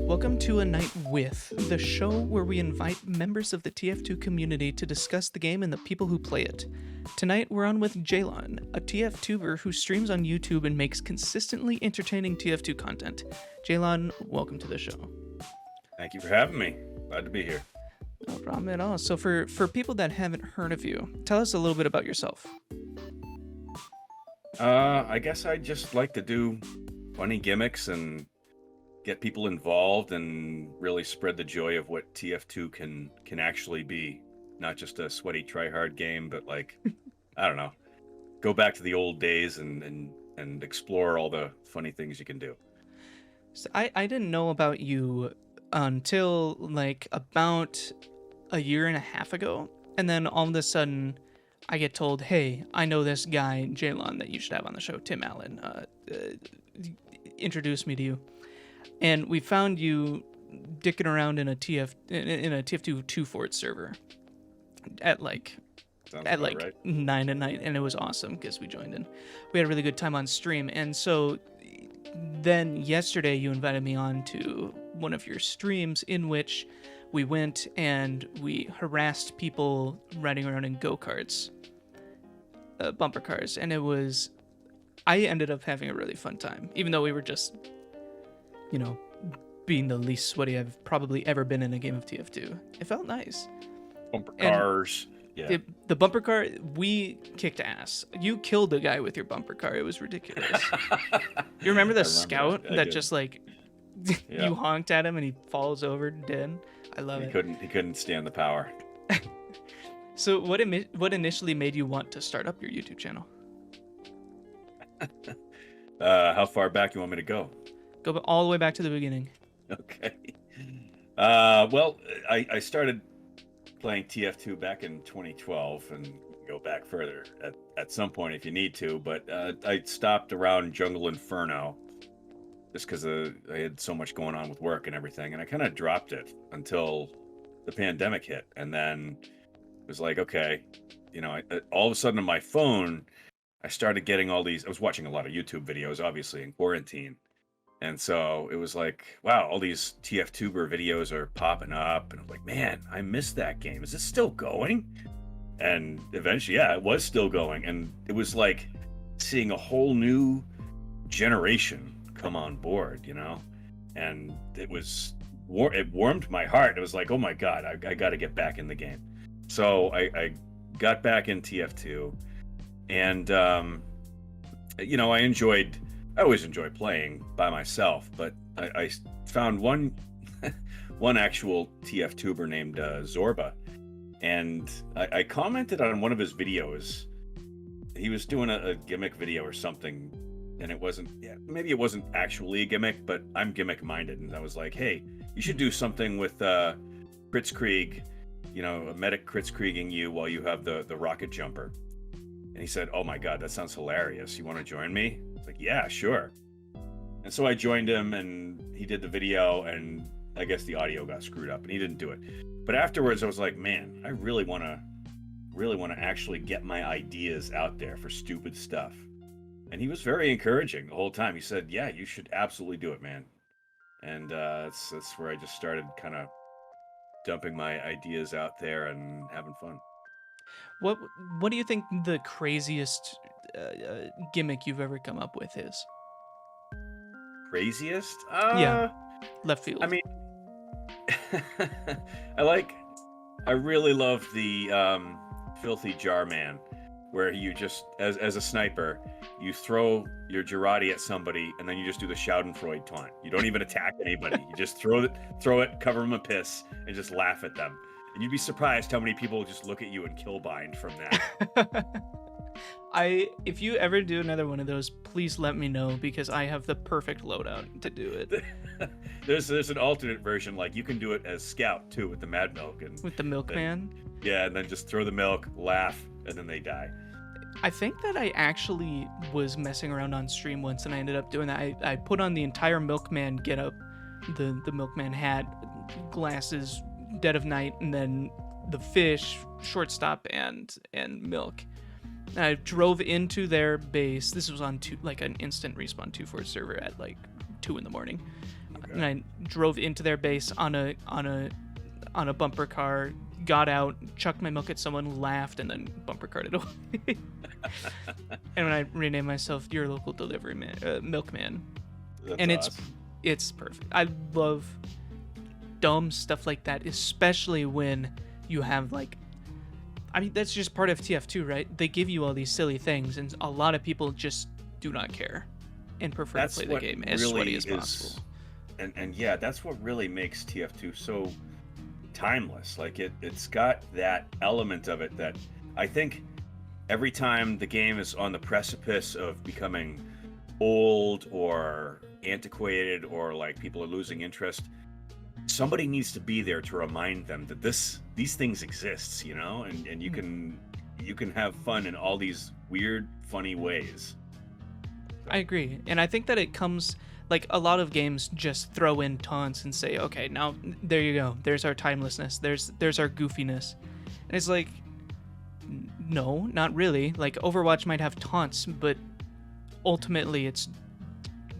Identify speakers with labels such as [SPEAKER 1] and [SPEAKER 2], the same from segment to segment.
[SPEAKER 1] Welcome to A Night With, the show where we invite members of the TF2 community to discuss the game and the people who play it. Tonight we're on with Jalon, a TF2er who streams on YouTube and makes consistently entertaining TF2 content. Jalon, welcome to the show.
[SPEAKER 2] Thank you for having me. Glad to be here.
[SPEAKER 1] No problem at all. So for people that haven't heard of you, tell us a little bit about yourself.
[SPEAKER 2] I guess I just like to do funny gimmicks and get people involved and really spread the joy of what TF2 can actually be. Not just a sweaty try-hard game, but like, I don't know, go back to the old days and explore all the funny things you can do.
[SPEAKER 1] So I didn't know about you until like about a year and a half ago. And then all of a sudden I get told, hey, I know this guy, Jalon, that you should have on the show, Tim Allen, introduced me to you. And we found you dicking around in a TF2 2-Fort server at like
[SPEAKER 2] right.
[SPEAKER 1] 9 at night, and it was awesome because we joined in. We had a really good time on stream, and so then yesterday you invited me on to one of your streams in which we went and we harassed people riding around in go-karts, bumper cars, and I ended up having a really fun time, even though we were just, being the least sweaty I've probably ever been in a game of TF2. It felt nice.
[SPEAKER 2] Bumper cars. Yeah.
[SPEAKER 1] The bumper car, we kicked ass. You killed a guy with your bumper car. It was ridiculous. You remember the scout that just like, you honked at him and he falls over dead? I love it.
[SPEAKER 2] He couldn't stand the power.
[SPEAKER 1] So what initially made you want to start up your YouTube channel?
[SPEAKER 2] How far back you want me to go?
[SPEAKER 1] Go all the way back to the beginning.
[SPEAKER 2] Okay. Well, I started playing TF2 back in 2012 and go back further at some point if you need to, but I stopped around Jungle Inferno just because I had so much going on with work and everything, and I kind of dropped it until the pandemic hit, and then it was like, okay, all of a sudden on my phone, I started getting all these. I was watching a lot of YouTube videos, obviously, in quarantine. And so it was like, wow, all these TF2er videos are popping up. And I'm like, man, I missed that game. Is it still going? And eventually, yeah, it was still going. And it was like seeing a whole new generation come on board, And it warmed my heart. It was like, oh my God, I got to get back in the game. So I got back in TF2. And, I always enjoy playing by myself, but I found one actual TF2er named Zorba, and I commented on one of his videos. He was doing a gimmick video or something, and maybe it wasn't actually a gimmick, but I'm gimmick minded, and I was like, hey, you should do something with Kritzkrieg, a medic Kritzkrieging you while you have the rocket jumper. And he said, oh my God, that sounds hilarious. You want to join me? Like, yeah, sure. And so I joined him and he did the video, and I guess the audio got screwed up and he didn't do it. But afterwards I was like, man, I really want to actually get my ideas out there for stupid stuff. And he was very encouraging the whole time. He said, yeah, you should absolutely do it, man. And that's where I just started kind of dumping my ideas out there and having fun.
[SPEAKER 1] What do you think the craziest gimmick you've ever come up with is?
[SPEAKER 2] Craziest?
[SPEAKER 1] Yeah, left field.
[SPEAKER 2] I mean, I really love the Filthy Jar Man, where you just, as a sniper, you throw your Jarate at somebody and then you just do the Schadenfreude taunt. You don't even attack anybody. You just throw it, cover them in piss, and just laugh at them. And you'd be surprised how many people just look at you and kill bind from that.
[SPEAKER 1] If you ever do another one of those, please let me know, because I have the perfect loadout to do it.
[SPEAKER 2] There's an alternate version, like you can do it as Scout too, with the Mad Milk and
[SPEAKER 1] with the Milkman.
[SPEAKER 2] Yeah, and then just throw the milk, laugh, and then they die.
[SPEAKER 1] I think that I actually was messing around on stream once, and I ended up doing that. I put on the entire Milkman getup, the Milkman hat, glasses, dead of night, and then the fish, shortstop, and milk. I drove into their base. This was on an instant respawn 2-4 server at like 2 in the morning. and I drove into their base on a bumper car, got out, chucked my milk at someone, laughed, and then bumper carted away. And when I renamed myself Your Local Delivery Man, Milkman.
[SPEAKER 2] That's
[SPEAKER 1] And
[SPEAKER 2] awesome.
[SPEAKER 1] it's perfect. I love dumb stuff like that, especially when you have like, I mean, that's just part of TF2, right? They give you all these silly things, and a lot of people just do not care and prefer to play the game as sweaty as possible.
[SPEAKER 2] And yeah, that's what really makes TF2 so timeless. Like it's got that element of it that I think every time the game is on the precipice of becoming old or antiquated, or like people are losing interest, somebody needs to be there to remind them that these things exist, you know, and you can have fun in all these weird, funny ways.
[SPEAKER 1] I agree. And I think that it comes, like, a lot of games just throw in taunts and say, okay, now there you go. There's our timelessness. There's our goofiness. And it's like, no, not really. Like, Overwatch might have taunts, but ultimately it's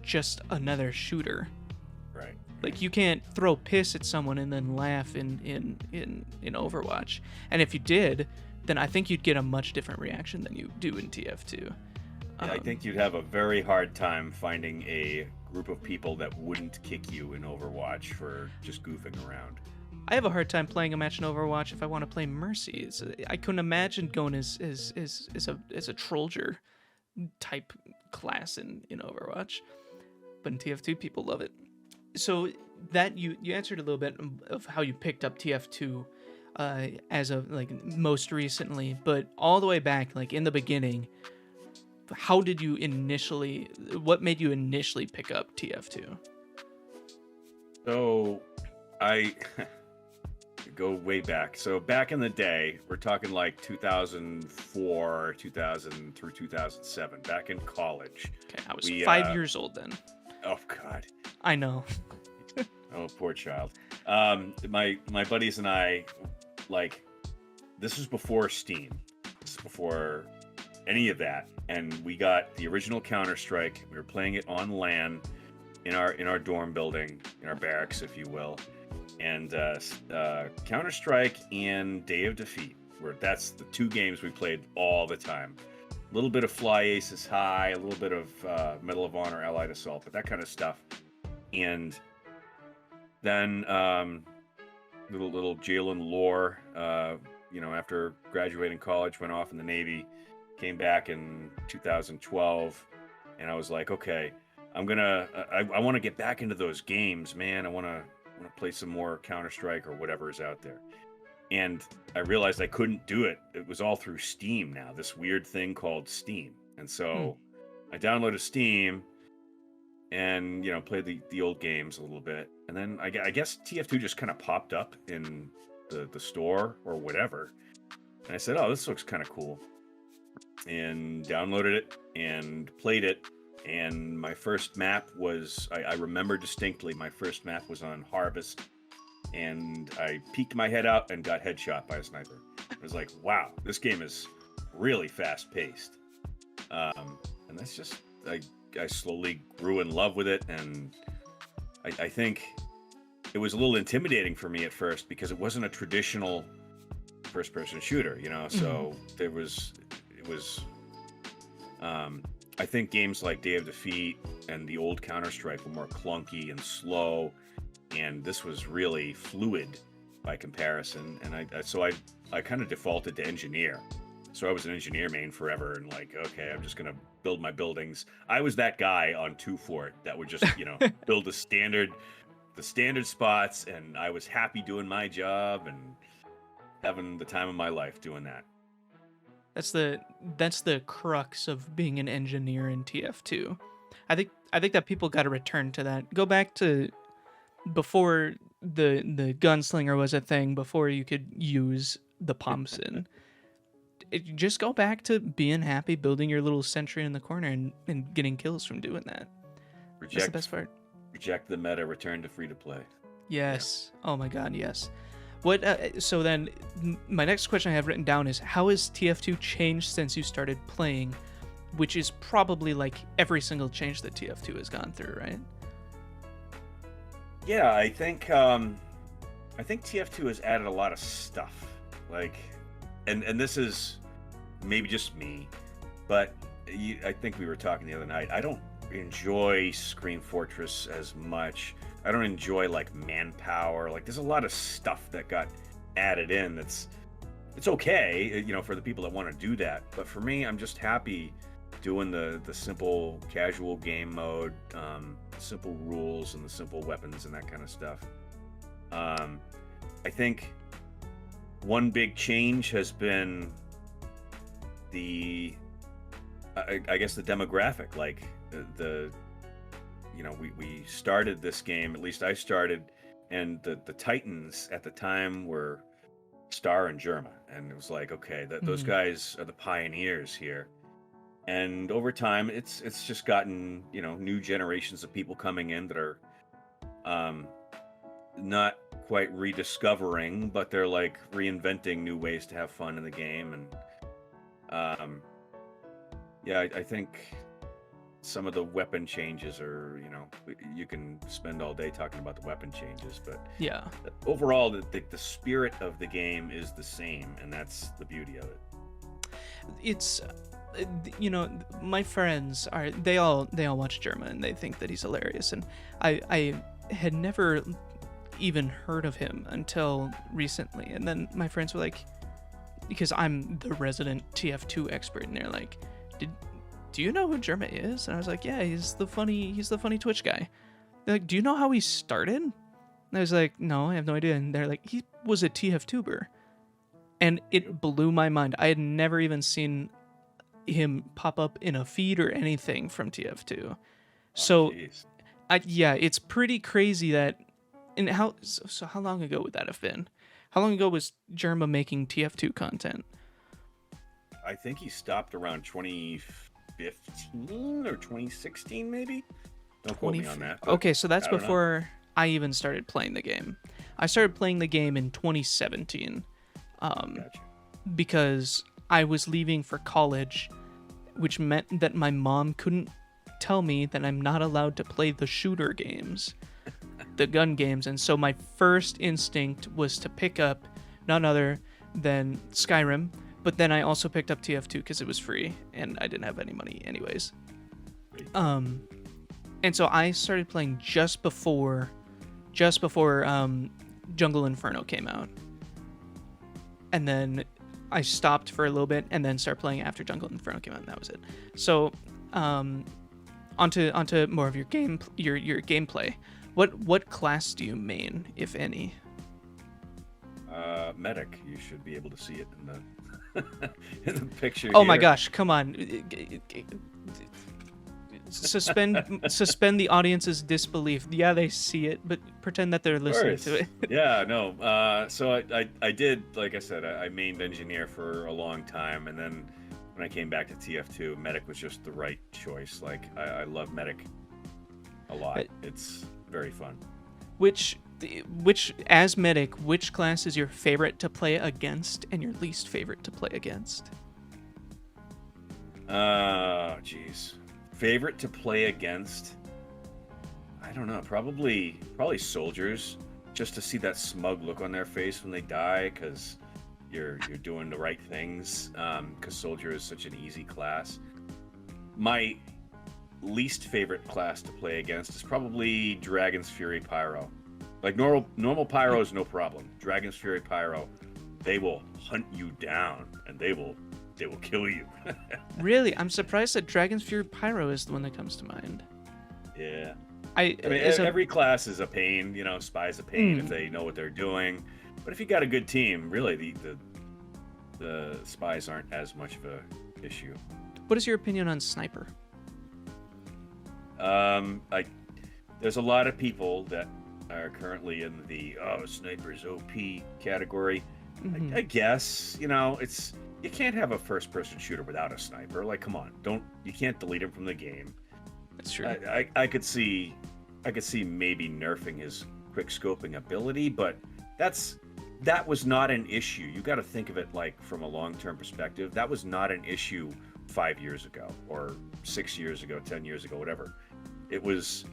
[SPEAKER 1] just another shooter.
[SPEAKER 2] Right.
[SPEAKER 1] Like, you can't throw piss at someone and then laugh in Overwatch. And if you did, then I think you'd get a much different reaction than you do in TF2.
[SPEAKER 2] I think you'd have a very hard time finding a group of people that wouldn't kick you in Overwatch for just goofing around.
[SPEAKER 1] I have a hard time playing a match in Overwatch if I want to play Mercy. I couldn't imagine going as a Trollger type class in Overwatch. But in TF2, people love it. So that you answered a little bit of how you picked up TF2 as of like most recently, but all the way back, like in the beginning, how did you what made you initially pick up TF2?
[SPEAKER 2] So I go way back. So back in the day, we're talking like 2004, 2000 through 2007, back in college.
[SPEAKER 1] Okay, I was 5 years old then.
[SPEAKER 2] Oh God.
[SPEAKER 1] I know.
[SPEAKER 2] Oh, poor child. My buddies and I, like, this was before Steam. This is before any of that, and we got the original Counter-Strike. We were playing it on LAN in our dorm building, in our barracks, if you will. And Counter-Strike and Day of Defeat, that's the two games we played all the time. A little bit of Fly Aces High, a little bit of Medal of Honor, Allied Assault, but that kind of stuff. And then little Jalon lore, after graduating college, went off in the Navy, came back in 2012, and I was like, okay, I want to get back into those games, man. I want to play some more Counter-Strike or whatever is out there. And I realized I couldn't do it. It was all through Steam now, this weird thing called Steam. And so I downloaded Steam and, played the old games a little bit. And then I guess TF2 just kind of popped up in the store or whatever. And I said, oh, this looks kind of cool. And downloaded it and played it. And my first map was, I remember distinctly, my first map was on Harvest. And I peeked my head out and got headshot by a sniper. I was like, wow, this game is really fast-paced. And that's just, I slowly grew in love with it, and I think it was a little intimidating for me at first because it wasn't a traditional first-person shooter, so it was, I think games like Day of Defeat and the old Counter-Strike were more clunky and slow, and this was really fluid by comparison, and I kind of defaulted to engineer. So I was an engineer main forever, and like, okay, I'm just gonna build my buildings. I was that guy on 2 Fort that would just, build the standard spots, and I was happy doing my job and having the time of my life doing that.
[SPEAKER 1] That's the crux of being an engineer in TF2. I think that people got to return to that. Go back to before the gunslinger was a thing, before you could use the pumps and just go back to being happy building your little sentry in the corner and getting kills from doing that. That's the best part.
[SPEAKER 2] Reject the meta, return to free to play.
[SPEAKER 1] Yes. Yeah. Oh my god, yes. What? So then, my next question I have written down is, how has TF2 changed since you started playing? Which is probably like every single change that TF2 has gone through, right?
[SPEAKER 2] Yeah, I think TF2 has added a lot of stuff. Like, and this is maybe just me, but I think we were talking the other night. I don't enjoy Scream Fortress as much. I don't enjoy like manpower. Like, there's a lot of stuff that got added in. It's okay, for the people that want to do that. But for me, I'm just happy doing the simple casual game mode, simple rules and the simple weapons and that kind of stuff. I think one big change has been I guess the demographic. Like we started this game, at least I started, and the Titans at the time were Star and Germa, and it was like, okay, those guys are the pioneers here. And over time, it's just gotten new generations of people coming in that are not quite rediscovering, but they're like reinventing new ways to have fun in the game. And yeah, I think some of the weapon changes are, you can spend all day talking about the weapon changes, but
[SPEAKER 1] Yeah.
[SPEAKER 2] overall, the spirit of the game is the same, and that's the beauty of it.
[SPEAKER 1] It's my friends they all watch Germa and they think that he's hilarious, and I had never even heard of him until recently, and then my friends were like, because I'm the resident TF2 expert, and they're like, do you know who Germa is? And I was like, yeah, he's the funny Twitch guy. They're like, do you know how he started? And I was like, no, I have no idea. And they're like, he was a TF2ber. And it blew my mind. I had never even seen him pop up in a feed or anything from TF2. So,
[SPEAKER 2] Jeez.
[SPEAKER 1] yeah, it's pretty crazy that. And how long ago would that have been? How long ago was Germa making TF2 content?
[SPEAKER 2] I think he stopped around 2015 or 2016, maybe. Don't quote me on that.
[SPEAKER 1] Okay, so that's
[SPEAKER 2] I don't know.
[SPEAKER 1] before I even started playing the game. I started playing the game in 2017.
[SPEAKER 2] Gotcha.
[SPEAKER 1] Because I was leaving for college, which meant that my mom couldn't tell me that I'm not allowed to play the shooter games, the gun games. And so my first instinct was to pick up none other than Skyrim, but then I also picked up TF2 because it was free and I didn't have any money anyways. And so I started playing just before Jungle Inferno came out. And then I stopped for a little bit and then started playing after Jungle Inferno came out, and that was it. So, onto more of your gameplay. What class do you main, if any?
[SPEAKER 2] Medic. You should be able to see it in the in the picture.
[SPEAKER 1] Oh
[SPEAKER 2] here.
[SPEAKER 1] my gosh! Come on. Suspend the audience's disbelief. Yeah, they see it, but pretend that they're listening to it.
[SPEAKER 2] Yeah, no. So I did, like I said, I mained engineer for a long time, and then when I came back to TF2, medic was just the right choice. Like I love medic a lot. It's very fun.
[SPEAKER 1] Which as medic, which class is your favorite to play against and your least favorite to play against?
[SPEAKER 2] Geez. Favorite to play against? I don't know. Probably soldiers, just to see that smug look on their face when they die, because you're doing the right things. Because soldier is such an easy class. My least favorite class to play against is probably Dragon's Fury Pyro. Like normal Pyro is no problem. Dragon's Fury Pyro, they will hunt you down and they will kill you.
[SPEAKER 1] Really? I'm surprised that Dragon's Fury Pyro is the one that comes to mind.
[SPEAKER 2] Yeah.
[SPEAKER 1] I mean,
[SPEAKER 2] every class is a pain, Spy's a pain if they know what they're doing. But if you got a good team, really the spies aren't as much of a issue.
[SPEAKER 1] What is your opinion on Sniper?
[SPEAKER 2] There's a lot of people that are currently in the Sniper's OP category.
[SPEAKER 1] Mm-hmm.
[SPEAKER 2] I guess, you can't have a first-person shooter without a sniper. Like, come on, you can't delete him from the game.
[SPEAKER 1] That's true.
[SPEAKER 2] I could see maybe nerfing his quick scoping ability, but that was not an issue. You got to think of it like from a long-term perspective. That was not an issue 5 years ago or 6 years ago, 10 years ago, whatever. It was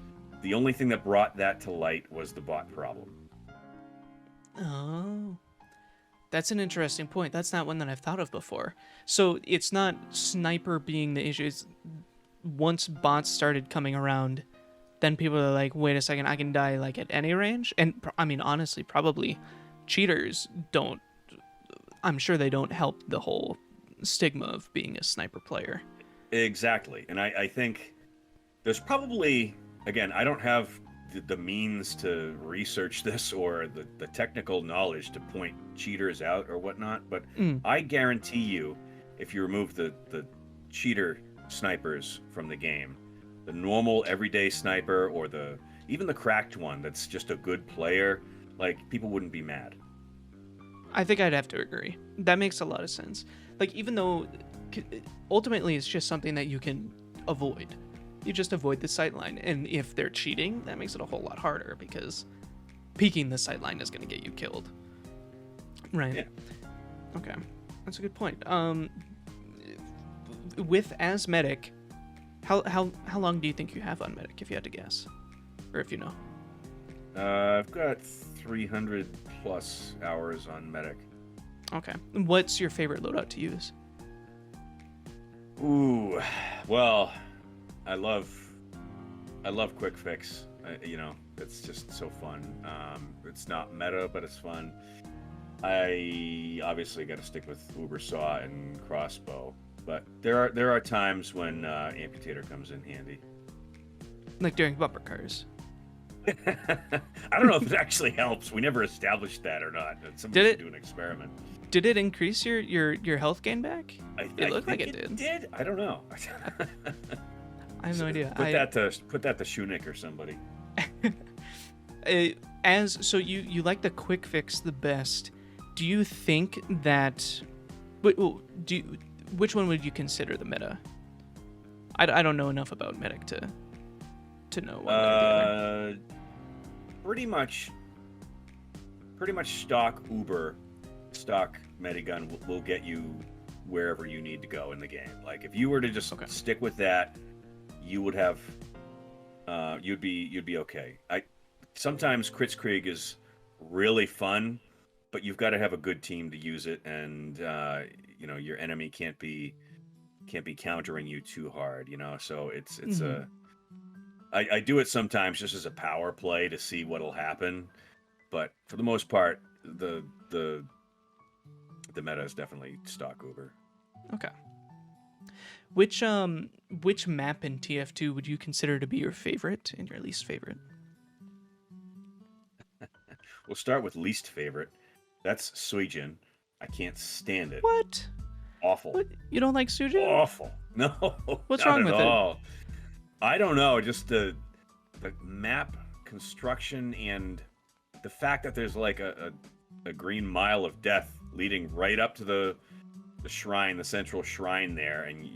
[SPEAKER 2] The only thing that brought that to light was the bot problem.
[SPEAKER 1] Oh, that's an interesting point. That's not one that I've thought of before. So it's not sniper being the issue. It's once bots started coming around, then people are like, wait a second, I can die like at any range. And I mean, honestly, probably cheaters don't. I'm sure they don't help the whole stigma of being a sniper player.
[SPEAKER 2] Exactly. And I think there's probably, again, I don't have the means to research this or the technical knowledge to point cheaters out or whatnot, but I guarantee you, if you remove the cheater snipers from the game, the normal everyday sniper or even the cracked one that's just a good player, like, people wouldn't be mad.
[SPEAKER 1] I think I'd have to agree. That makes a lot of sense. Like, even though ultimately it's just something that you can avoid. You just avoid the sightline. And if they're cheating, that makes it a whole lot harder because peeking the sightline is going to get you killed. Right?
[SPEAKER 2] Yeah.
[SPEAKER 1] Okay. That's a good point. With as medic, how long do you think you have on medic, if you had to guess? Or if you know?
[SPEAKER 2] I've got 300 plus hours on medic.
[SPEAKER 1] Okay. What's your favorite loadout to use?
[SPEAKER 2] Ooh, well, I love quick fix. It's just so fun. It's not meta, but it's fun. I obviously got to stick with Uber Saw and crossbow, but there are times when amputator comes in handy.
[SPEAKER 1] Like during bumper cars.
[SPEAKER 2] I don't know if it actually helps. We never established that or not. Somebody should do an experiment.
[SPEAKER 1] Did it increase your health gain back? It looked like it did.
[SPEAKER 2] I don't know.
[SPEAKER 1] I have no idea.
[SPEAKER 2] Put that to Shunik or somebody.
[SPEAKER 1] So you like the quick fix the best. Do you think that? Which one would you consider the meta? I don't know enough about medic to know one way or the other.
[SPEAKER 2] Pretty much stock Uber, stock Medigun will get you wherever you need to go in the game. Like, if you were to just stick with that, you would have you'd be okay. Sometimes Kritzkrieg is really fun, but you've got to have a good team to use it, and your enemy can't be countering you too hard, so it's I do it sometimes just as a power play to see what'll happen, but for the most part, the meta is definitely stock Uber.
[SPEAKER 1] Okay. Which map in TF2 would you consider to be your favorite and your least favorite?
[SPEAKER 2] We'll start with least favorite. That's Suijin. I can't stand it.
[SPEAKER 1] What?
[SPEAKER 2] Awful.
[SPEAKER 1] What? You don't like Suijin?
[SPEAKER 2] Awful. No.
[SPEAKER 1] What's wrong with it?
[SPEAKER 2] I don't know. Just the map construction and the fact that there's like a green mile of death leading right up to the shrine, the central shrine there, and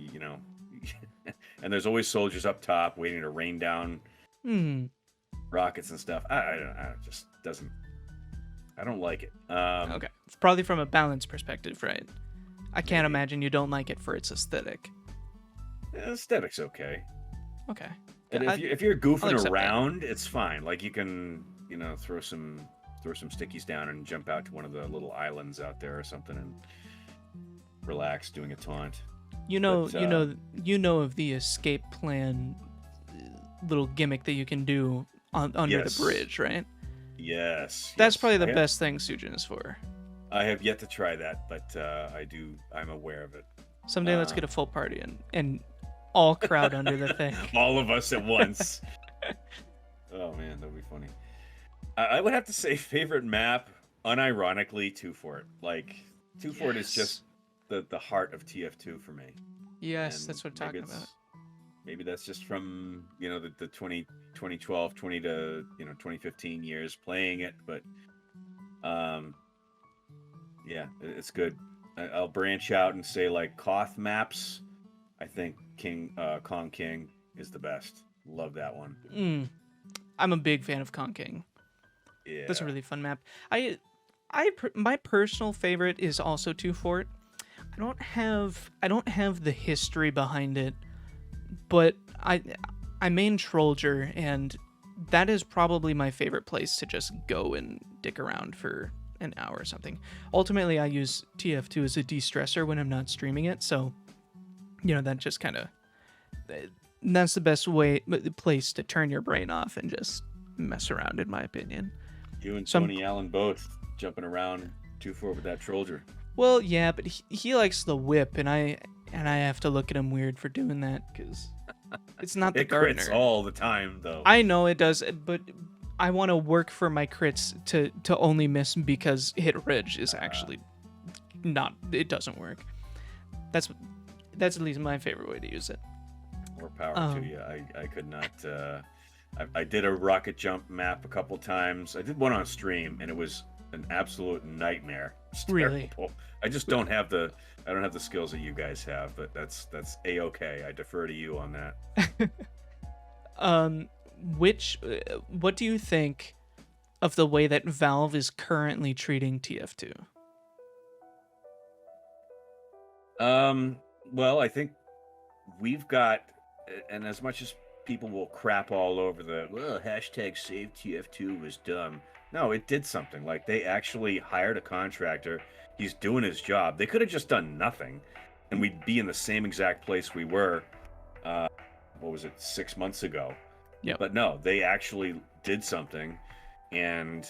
[SPEAKER 2] and there's always soldiers up top waiting to rain down rockets and stuff. I just doesn't. I don't like it.
[SPEAKER 1] Okay, it's probably from a balance perspective, right? I can't imagine you don't like it for its aesthetic.
[SPEAKER 2] Aesthetic's okay.
[SPEAKER 1] Okay.
[SPEAKER 2] And if you're goofing around, it's fine. Like, you can throw some stickies down and jump out to one of the little islands out there or something and relax doing a taunt. You know
[SPEAKER 1] of the escape plan little gimmick that you can do under the bridge, right?
[SPEAKER 2] Yes.
[SPEAKER 1] That's probably the best thing Suijin is for.
[SPEAKER 2] I have yet to try that, but I'm aware of it.
[SPEAKER 1] Someday let's get a full party and all crowd under the thing.
[SPEAKER 2] All of us at once. Oh man, that'd be funny. I would have to say favorite map, unironically, Two Fort. Like, Two Fort is just the heart of TF2 for me.
[SPEAKER 1] Yes, that's what I'm talking about.
[SPEAKER 2] Maybe that's just from the 2012, 20 to 2015 years playing it, but yeah, it's good. I'll branch out and say, like, Koth maps. I think Kong King is the best. Love that one.
[SPEAKER 1] I'm a big fan of Kong King.
[SPEAKER 2] Yeah,
[SPEAKER 1] that's a really fun map. My personal favorite is also Two Fort. I don't have the history behind it, but I main Trollger, and that is probably my favorite place to just go and dick around for an hour or something. Ultimately, I use TF2 as a de-stressor when I'm not streaming it, so that just kind of that's the best place to turn your brain off and just mess around, in my opinion.
[SPEAKER 2] You and
[SPEAKER 1] So
[SPEAKER 2] Tony Allen both jumping around 2-4 with that Trollger.
[SPEAKER 1] well, yeah, but he likes the whip, and I have to look at him weird for doing that because it's not the
[SPEAKER 2] It
[SPEAKER 1] gardener.
[SPEAKER 2] crits all the time, though.
[SPEAKER 1] I know it does, but I want to work for my crits to only miss because hit ridge is actually not. It doesn't work. That's at least my favorite way to use it.
[SPEAKER 2] More power to you. I could not. I did a rocket jump map a couple times. I did one on stream, and it was an absolute nightmare. It's
[SPEAKER 1] Really?
[SPEAKER 2] terrible. I just don't have the skills that you guys have, but that's a-okay. I defer to you on that.
[SPEAKER 1] What do you think of the way that Valve is currently treating TF2?
[SPEAKER 2] Well, I think we've got, and as much as people will crap all over the hashtag save TF2 was dumb. No, it did something. Like, they actually hired a contractor. He's doing his job. They could have just done nothing, and we'd be in the same exact place we were, 6 months ago.
[SPEAKER 1] Yep.
[SPEAKER 2] But no, they actually did something, and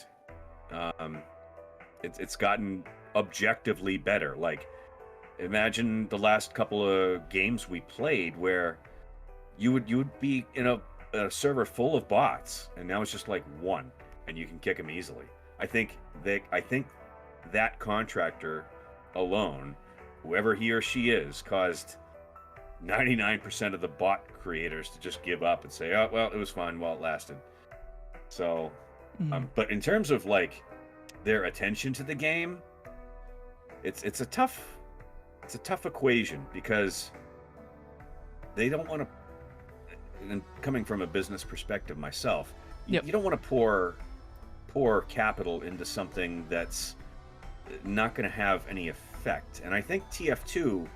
[SPEAKER 2] it's gotten objectively better. Like, imagine the last couple of games we played where you would be in a server full of bots, and now it's just like one, and you can kick them easily. I think that contractor alone, whoever he or she is, caused 99% of the bot creators to just give up and say, oh, well, it was fun while it lasted. So, but in terms of like their attention to the game, it's a tough equation, because they don't want to, and coming from a business perspective myself, you don't want to pour capital into something that's not going to have any effect. And I think TF2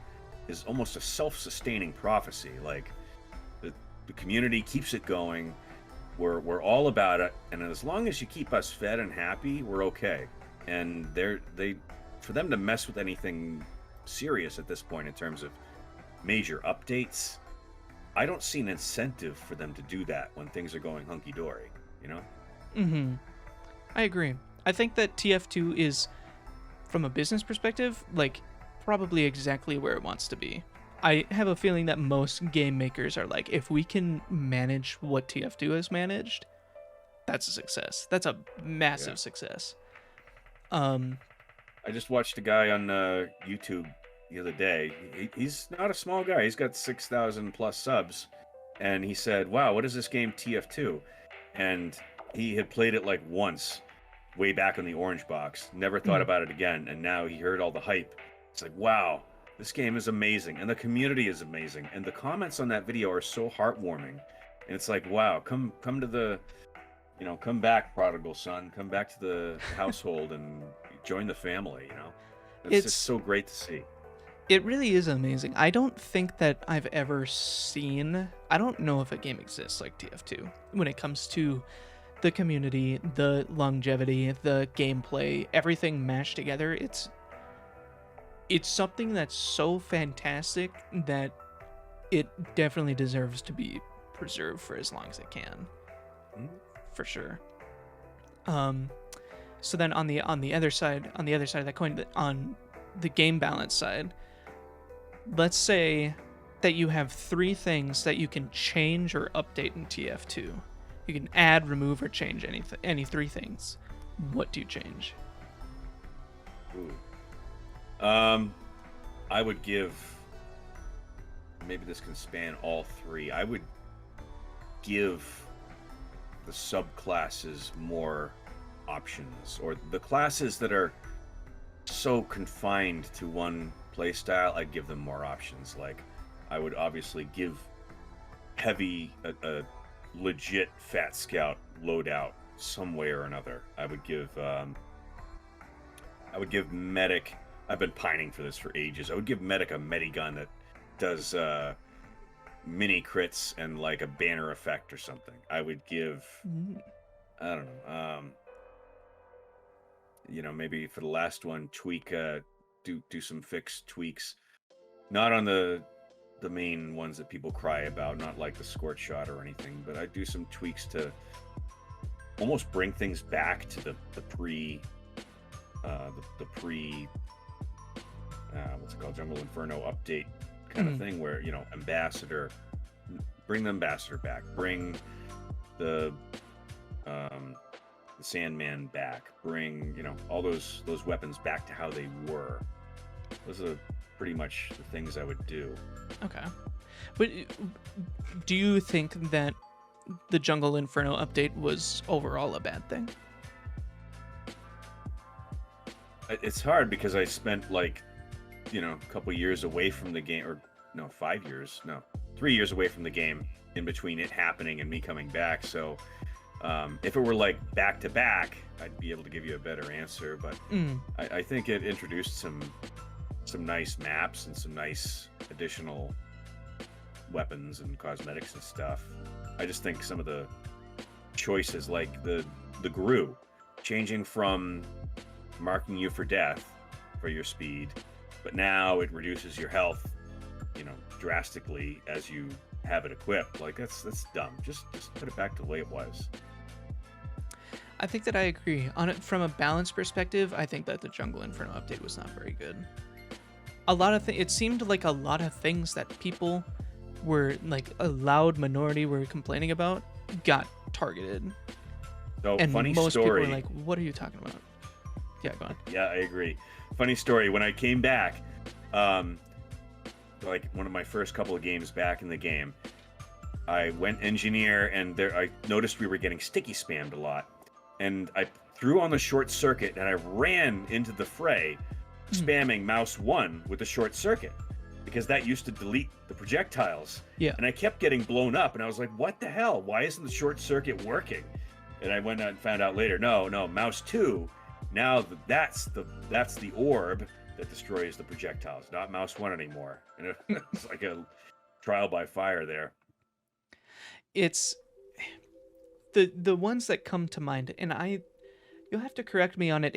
[SPEAKER 2] is almost a self-sustaining prophecy. Like, the community keeps it going. We're all about it, and as long as you keep us fed and happy, we're okay. And for them to mess with anything serious at this point in terms of major updates, I don't see an incentive for them to do that when things are going hunky-dory,
[SPEAKER 1] I agree. I think that TF2 is, from a business perspective, like, probably exactly where it wants to be. I have a feeling that most game makers are like, if we can manage what TF2 has managed, that's a success. That's a massive success.
[SPEAKER 2] I just watched a guy on YouTube the other day. He's not a small guy. He's got 6,000 plus subs, and he said, wow, what is this game TF2? And he had played it like once way back on the orange box, never thought about it again, and now he heard all the hype. It's like, wow, this game is amazing, and the community is amazing, and the comments on that video are so heartwarming. And it's like, wow, come to the, come back, prodigal son, come back to the household and join the family. It's just so great to see.
[SPEAKER 1] It really is amazing. I don't think that I've ever seen, I don't know if a game exists like TF2 when it comes to the community, the longevity, the gameplay, everything mashed together. It's something that's so fantastic that it definitely deserves to be preserved for as long as it can. For sure. So then on the other side of that coin, on the game balance side, let's say that you have 3 things that you can change or update in TF2. You can add, remove, or change any 3 things. What do you change?
[SPEAKER 2] Ooh. I would give, maybe this can span all 3. I would give the subclasses more options, or the classes that are so confined to one playstyle, I'd give them more options. Like, I would obviously give Heavy a legit Fat Scout loadout some way or another. I would give Medic, I've been pining for this for ages, I would give Medic a Medigun that does mini crits and like a banner effect or something. I would give,
[SPEAKER 1] Mm.
[SPEAKER 2] I don't know, maybe for the last one, tweak, do some fixed tweaks, not on the main ones that people cry about, not like the scorch shot or anything, but I do some tweaks to almost bring things back to the pre what's it called, Jungle Inferno update kind of thing, where ambassador, bring the ambassador back, bring the Sandman back, bring all those weapons back to how they were. Those are pretty much the things I would do.
[SPEAKER 1] Okay. But do you think that the Jungle Inferno update was overall a bad thing?
[SPEAKER 2] It's hard because I spent like a couple years away from the game, or no, 5 years, no, 3 years away from the game in between it happening and me coming back. So if it were like back to back, I'd be able to give you a better answer. But I think it introduced some nice maps and some nice additional weapons and cosmetics and stuff. I just think some of the choices, like the GRU changing from marking you for death for your speed, but now it reduces your health drastically as you have it equipped. Like that's dumb. Just put it back to the way it was.
[SPEAKER 1] I think that I agree. On it from a balance perspective, I think that the Jungle Inferno update was not very good. It seemed like a lot of things that people were, like, a loud minority were complaining about got targeted.
[SPEAKER 2] So
[SPEAKER 1] and
[SPEAKER 2] funny
[SPEAKER 1] most
[SPEAKER 2] story.
[SPEAKER 1] people were like, what are you talking about? Yeah, go on.
[SPEAKER 2] Yeah, I agree. Funny story. When I came back, like one of my first couple of games back in the game, I went engineer, and I noticed we were getting sticky spammed a lot. And I threw on the short circuit, and I ran into the fray, spamming mouse 1 with the short circuit, because that used to delete the projectiles.
[SPEAKER 1] Yeah.
[SPEAKER 2] And I kept getting blown up, and I was like, what the hell? Why isn't the short circuit working? And I went out and found out later, no, mouse 2, now that's the orb that destroys the projectiles, not mouse 1 anymore. And it's like a trial by fire there.
[SPEAKER 1] It's the ones that come to mind, and you'll have to correct me on it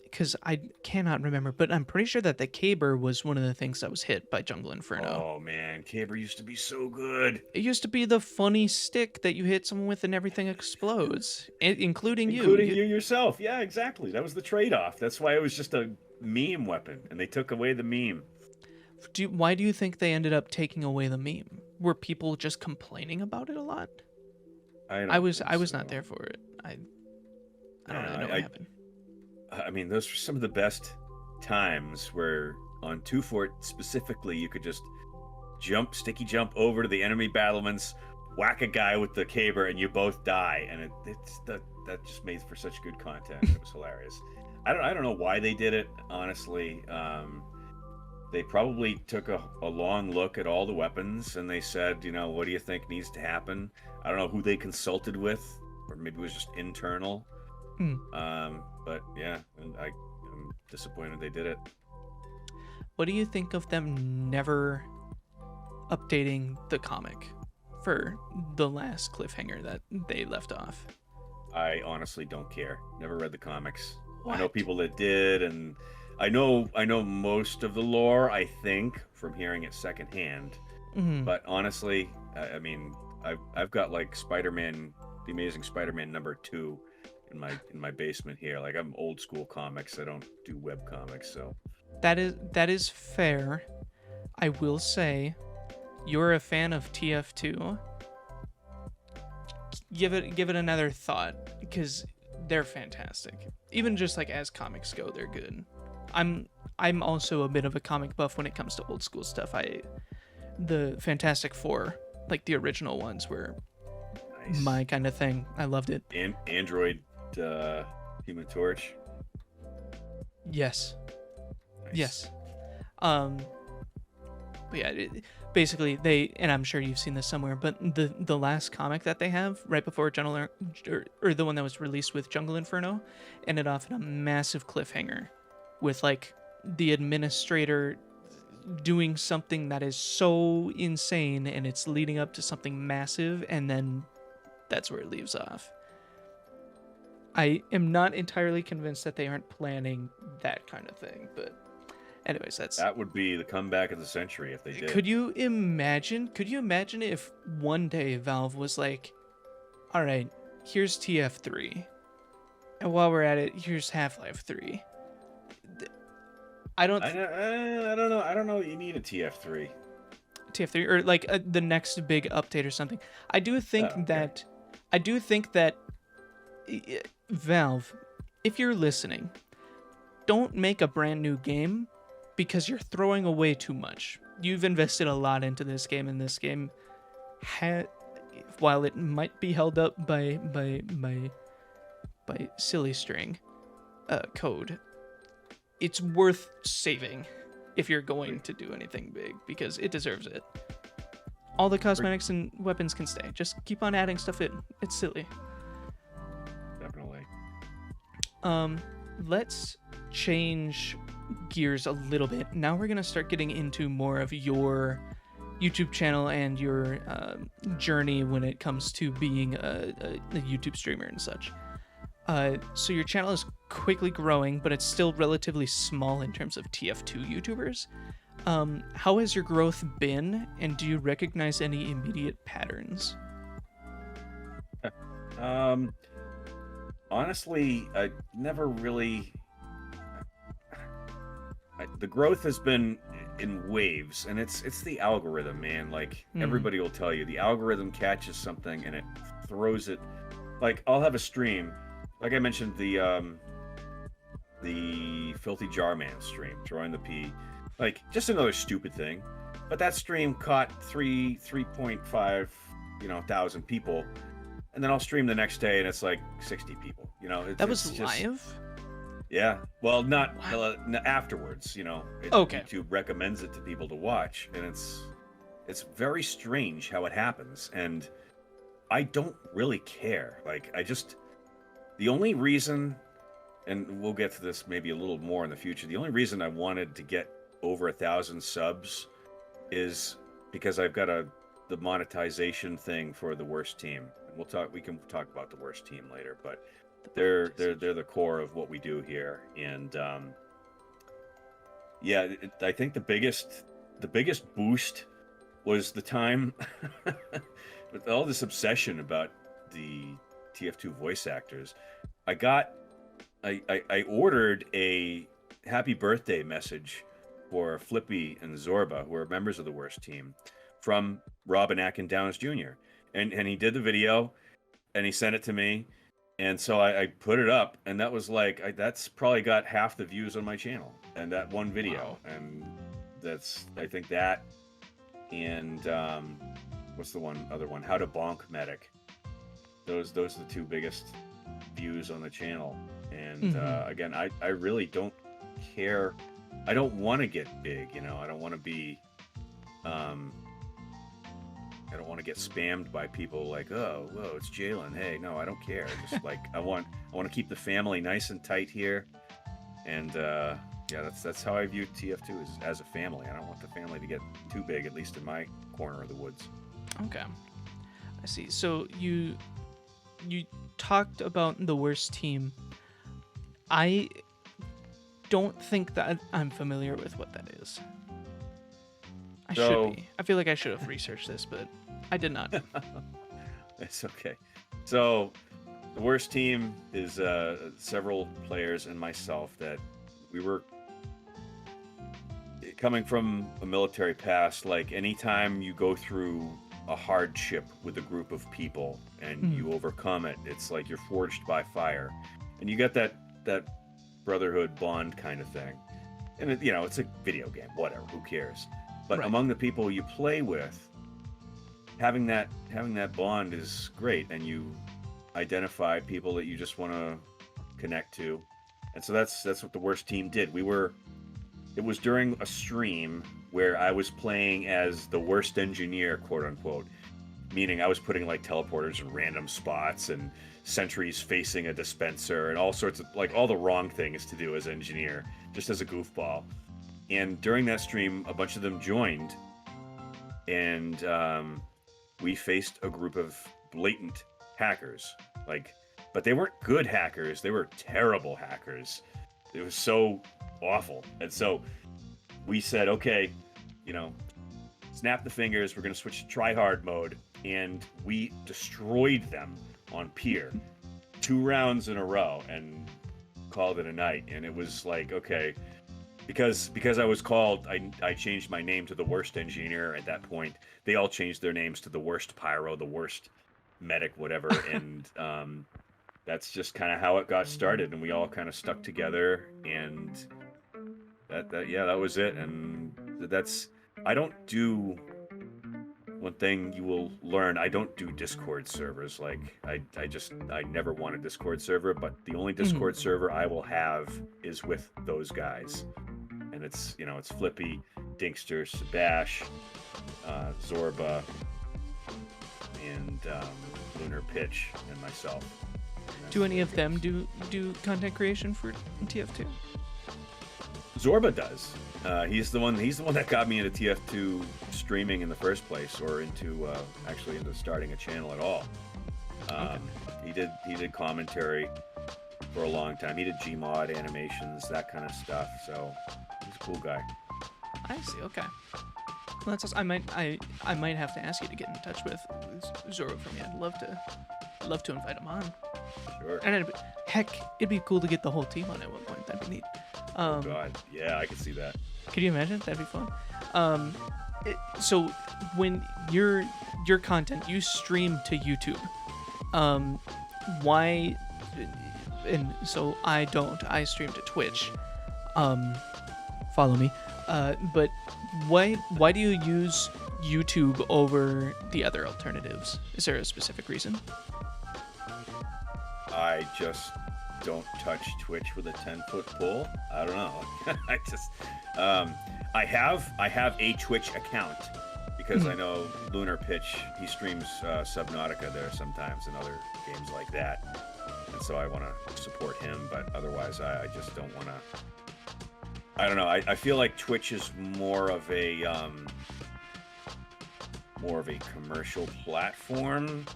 [SPEAKER 1] because I cannot remember, but I'm pretty sure that the Caber was one of the things that was hit by Jungle Inferno.
[SPEAKER 2] Oh man, Caber used to be so good.
[SPEAKER 1] It used to be the funny stick that you hit someone with and everything explodes, including you.
[SPEAKER 2] Including you yourself. Yeah, exactly. That was the trade-off. That's why it was just a meme weapon, and they took away the meme.
[SPEAKER 1] Why do you think they ended up taking away the meme? Were people just complaining about it a lot? I was not there for it. I don't really know what happened.
[SPEAKER 2] I mean, those were some of the best times where on 2 Fort specifically, you could just sticky jump over to the enemy battlements, whack a guy with the Caber, and you both die. And that just made for such good content. It was hilarious. I don't know why they did it, honestly. They probably took a long look at all the weapons, and they said, what do you think needs to happen? I don't know who they consulted with, or maybe it was just internal. But yeah, and I'm disappointed they did it.
[SPEAKER 1] What do you think of them never updating the comic for the last cliffhanger that they left off?
[SPEAKER 2] I honestly don't care. Never read the comics.
[SPEAKER 1] What?
[SPEAKER 2] I know people that did, and I know most of the lore, I think, from hearing it secondhand. But honestly, I mean, I've got like Spider-Man, the Amazing Spider-Man #2 in my basement here. Like, I'm old school comics. I don't do web comics, so
[SPEAKER 1] that is fair. I will say, you're a fan of TF2. Give it another thought, because they're fantastic. Even just like as comics go, they're good. I'm also a bit of a comic buff when it comes to old school stuff. The Fantastic Four, like the original ones, were
[SPEAKER 2] nice.
[SPEAKER 1] My kind of thing. I loved it.
[SPEAKER 2] Android Human Torch.
[SPEAKER 1] Yes.
[SPEAKER 2] Nice.
[SPEAKER 1] Yes. But yeah, basically and I'm sure you've seen this somewhere, but the last comic that they have right before or the one that was released with Jungle Inferno ended off in a massive cliffhanger with like the administrator doing something that is so insane and it's leading up to something massive, and then that's where it leaves off. I am not entirely convinced that they aren't planning that kind of thing, but anyways,
[SPEAKER 2] That would be the comeback of the century if they did.
[SPEAKER 1] Could you imagine if one day Valve was like, all right, here's TF3, and while we're at it, here's Half-Life 3. I don't
[SPEAKER 2] know. I don't know. You need a TF3.
[SPEAKER 1] TF3 or like the next big update or something. I do think that Valve, if you're listening, don't make a brand new game because you're throwing away too much. You've invested a lot into this game, and this game, while it might be held up by silly string code, it's worth saving if you're going to do anything big, because it deserves it. All the cosmetics and weapons can stay. Just keep on adding stuff in. It's silly.
[SPEAKER 2] Definitely.
[SPEAKER 1] Let's change gears a little bit. Now we're going to start getting into more of your YouTube channel and your journey when it comes to being a YouTube streamer and such. So your channel is quickly growing, but it's still relatively small in terms of TF2 YouTubers. How has your growth been, and do you recognize any immediate patterns?
[SPEAKER 2] Honestly, I never really... the growth has been in waves, and it's the algorithm, man. Like, everybody will tell you, the algorithm catches something and it throws it. Like, I'll have a stream, like I mentioned, the Filthy Jar Man stream, Drawing the P. Like, just another stupid thing. But that stream caught 3.5, thousand people. And then I'll stream the next day and it's like 60 people.
[SPEAKER 1] That was live?
[SPEAKER 2] Yeah. Well, not afterwards,
[SPEAKER 1] Okay.
[SPEAKER 2] YouTube recommends it to people to watch, and it's very strange how it happens, and I don't really care. Like, the only reason, and we'll get to this maybe a little more in the future, the only reason I wanted to get over 1,000 subs is because I've got the monetization thing for the worst team. And we can talk about the worst team later, but they're the core of what we do here. And I think the biggest boost was the time with all this obsession about the TF2 voice actors. I ordered a happy birthday message for Flippy and Zorba, who are members of the worst team, from Robin Atkin Downs Jr. And he did the video and he sent it to me. And so I put it up, and that was like, that's probably got half the views on my channel, and that one video. Wow. And I think that, and what's the other one? How to Bonk Medic. Those are the two biggest views on the channel. And again, I really don't care. I don't want to get big, I don't want to be, I don't want to get spammed by people like, oh, whoa, it's Jalon. Hey, no, I don't care. Just like, I want to keep the family nice and tight here. And that's how I view TF2 as a family. I don't want the family to get too big, at least in my corner of the woods.
[SPEAKER 1] Okay. I see. So you talked about the worst team. I don't think that I'm familiar with what that is. I should be. I feel like I should have researched this, but I did not.
[SPEAKER 2] It's okay. So, the worst team is several players and myself that we were coming from a military past. Like, anytime you go through a hardship with a group of people and you overcome it, it's like you're forged by fire, and you get that brotherhood bond kind of thing. And it's a video game, whatever, who cares? But right. Among the people you play with, having that bond is great, and you identify people that you just want to connect to. And so that's what the worst team did. It was during a stream where I was playing as the worst engineer, quote unquote, meaning I was putting like teleporters in random spots and sentries facing a dispenser and all sorts of, like, all the wrong things to do as engineer, just as a goofball. And during that stream, a bunch of them joined, and we faced a group of blatant hackers. But they weren't good hackers. They were terrible hackers. It was so awful. And so we said, okay, snap the fingers. We're going to switch to try-hard mode. And we destroyed them on Pier 2 rounds in a row and called it a night. And it was like, okay, because I was called, I changed my name to the worst engineer at that point. They all changed their names to the worst pyro, the worst medic, whatever. And that's just kind of how it got started. And we all kind of stuck together. And that was it. And I don't do... One thing you will learn, I don't do Discord servers. Like, I never want a Discord server, but the only Discord server I will have is with those guys. And it's Flippy, Dinkster, Sebash, Zorba, and Lunar Pitch, and myself. And
[SPEAKER 1] Do any of them do content creation for TF2?
[SPEAKER 2] Zorba does. He's the one that got me into TF2 streaming in the first place, or into starting a channel at all. Okay. He did commentary for a long time. He did Gmod animations, that kind of stuff. So he's a cool guy.
[SPEAKER 1] I see. Okay. Well, that's awesome. I might have to ask you to get in touch with Zoro for me. I'd love to invite him on.
[SPEAKER 2] Sure.
[SPEAKER 1] And it'd be cool to get the whole team on at one point. That'd be neat.
[SPEAKER 2] Oh God, yeah, I can see that.
[SPEAKER 1] Could you imagine? That'd be fun. So when your content, you stream to YouTube, why? And so I don't. I stream to Twitch. Follow me. But why do you use YouTube over the other alternatives? Is there a specific reason?
[SPEAKER 2] I just don't touch Twitch with a 10-foot pole. I don't know. I have a Twitch account because I know Lunar Pitch, he streams Subnautica there sometimes and other games like that, and so I want to support him. But otherwise, I just don't want to. I don't know. I feel like Twitch is more of a commercial platform.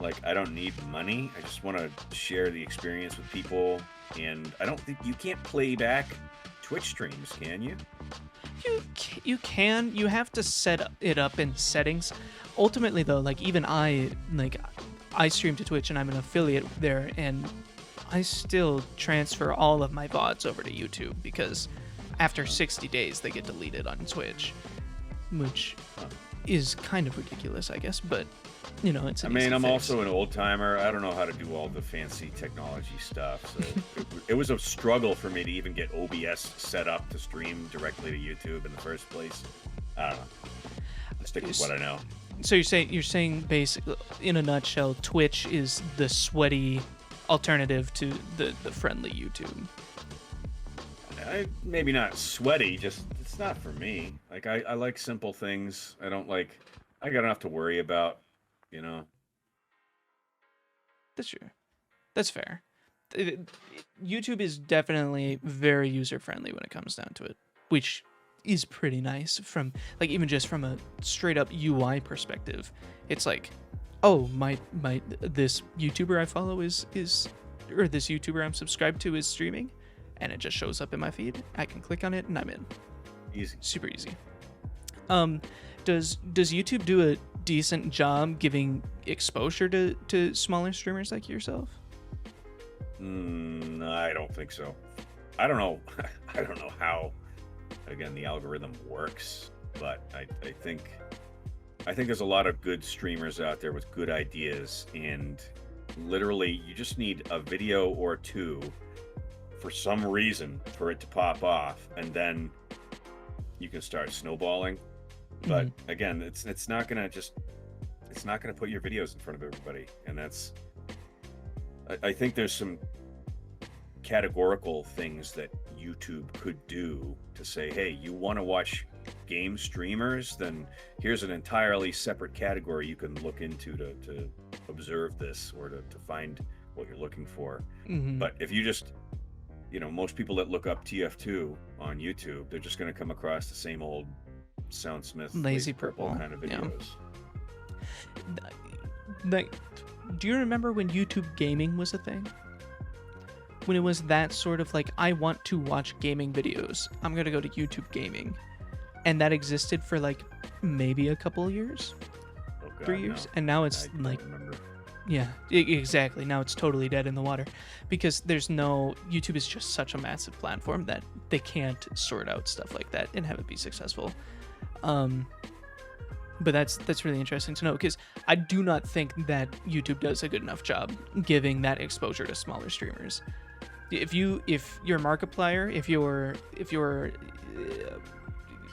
[SPEAKER 2] Like, I don't need money. I just want to share the experience with people. And I don't think you can't play back Twitch streams, can you?
[SPEAKER 1] You can. You have to set it up in settings. Ultimately, though, like, even I stream to Twitch and I'm an affiliate there, and I still transfer all of my VODs over to YouTube because after 60 days they get deleted on Twitch, which is kind of ridiculous, I guess, but it's an easy
[SPEAKER 2] I'm
[SPEAKER 1] fix.
[SPEAKER 2] also an old timer. I don't know how to do all the fancy technology stuff. So it was a struggle for me to even get OBS set up to stream directly to YouTube in the first place. I don't know. I'll stick with what I know.
[SPEAKER 1] So you're saying basically, in a nutshell, Twitch is the sweaty alternative to the friendly YouTube.
[SPEAKER 2] Maybe not sweaty, just it's not for me. Like, I like simple things. I got enough to worry about.
[SPEAKER 1] That's true. That's fair. YouTube is definitely very user-friendly when it comes down to it, which is pretty nice from, like, even just from a straight-up UI perspective. It's like, oh, this YouTuber I follow is or this YouTuber I'm subscribed to is streaming, and it just shows up in my feed. I can click on it, and I'm in.
[SPEAKER 2] Easy.
[SPEAKER 1] Super easy. Does YouTube do a decent job giving exposure to smaller streamers like yourself?
[SPEAKER 2] I don't think so. I don't know. I don't know how, again, the algorithm works, but I think there's a lot of good streamers out there with good ideas, and literally you just need a video or two for some reason for it to pop off, and then you can start snowballing. But again, it's not gonna put your videos in front of everybody, and I think there's some categorical things that YouTube could do to say, hey, you want to watch game streamers, then here's an entirely separate category you can look into to observe this or to find what you're looking for. But if you just most people that look up TF2 on YouTube, they're just going to come across the same old Soundsmith,
[SPEAKER 1] Lazy Purple
[SPEAKER 2] kind of videos.
[SPEAKER 1] Like, do you remember when YouTube gaming was a thing? When it was that sort of like, I want to watch gaming videos, I'm gonna go to YouTube gaming, and that existed for like maybe a couple of years,
[SPEAKER 2] Oh God,
[SPEAKER 1] 3 years,
[SPEAKER 2] no.
[SPEAKER 1] and now it's
[SPEAKER 2] I don't
[SPEAKER 1] like,
[SPEAKER 2] remember.
[SPEAKER 1] yeah, exactly. Now it's totally dead in the water because YouTube is just such a massive platform that they can't sort out stuff like that and have it be successful. But that's really interesting to know because I do not think that YouTube does a good enough job giving that exposure to smaller streamers. If you're Markiplier, if you're